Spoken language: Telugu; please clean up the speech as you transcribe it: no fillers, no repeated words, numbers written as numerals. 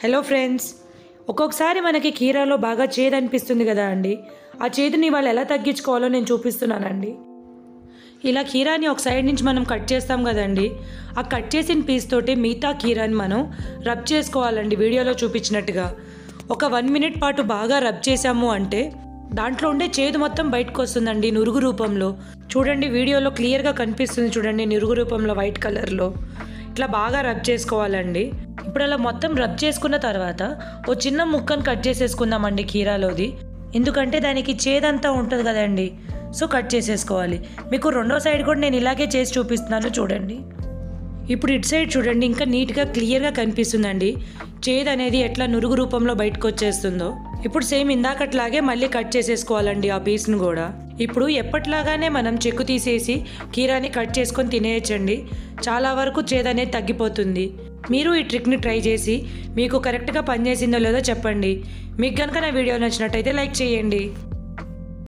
హలో ఫ్రెండ్స్, ఒక్కొక్కసారి మనకి కీరాలో బాగా చేదు అనిపిస్తుంది కదా అండి. ఆ చేదుని వాళ్ళు ఎలా తగ్గించుకోవాలో నేను చూపిస్తున్నానండి. ఇలా కీరాని ఒక సైడ్ నుంచి మనం కట్ చేస్తాం కదండి. ఆ కట్ చేసిన పీస్ తోటి మిగతా కీరాని మనం రబ్ చేసుకోవాలండి. వీడియోలో చూపించినట్టుగా ఒక 1 మినిట్ పాటు బాగా రబ్ చేసాము అంటే దాంట్లో ఉండే చేదు మొత్తం బయటకు వస్తుందండి నురుగు రూపంలో. చూడండి, వీడియోలో క్లియర్గా కనిపిస్తుంది చూడండి, నురుగు రూపంలో వైట్ కలర్లో. ఇట్లా బాగా రబ్ చేసుకోవాలండి. ఇప్పుడు అలా మొత్తం రబ్ చేసుకున్న తర్వాత ఓ చిన్న ముక్కను కట్ చేసేసుకుందామండి కీరాలోది. ఎందుకంటే దానికి చేదంతా ఉంటుంది కదండి, సో కట్ చేసేసుకోవాలి. మీకు రెండో సైడ్ కూడా నేను ఇలాగే చేసి చూపిస్తున్నాను చూడండి. ఇప్పుడు ఇటు సైడ్ చూడండి, ఇంకా నీట్గా క్లియర్గా కనిపిస్తుందండి చేదు అనేది ఎట్లా నురుగు రూపంలో బయటకు వచ్చేస్తుందో. ఇప్పుడు సేమ్ ఇందాకట్లాగే మళ్ళీ కట్ చేసేసుకోవాలండి ఆ పీస్ను కూడా. ఇప్పుడు ఎప్పట్లాగానే మనం చెక్కు తీసేసి కీరాని కట్ చేసుకొని తినేయచ్చండి. చాలా వరకు చేదు అనేది తగ్గిపోతుంది. మీరు ఈ ట్రిక్ని ట్రై చేసి మీకు కరెక్ట్గా పనిచేసిందో లేదో చెప్పండి. మీకు కనుక నా వీడియో నచ్చినట్టయితే లైక్ చేయండి.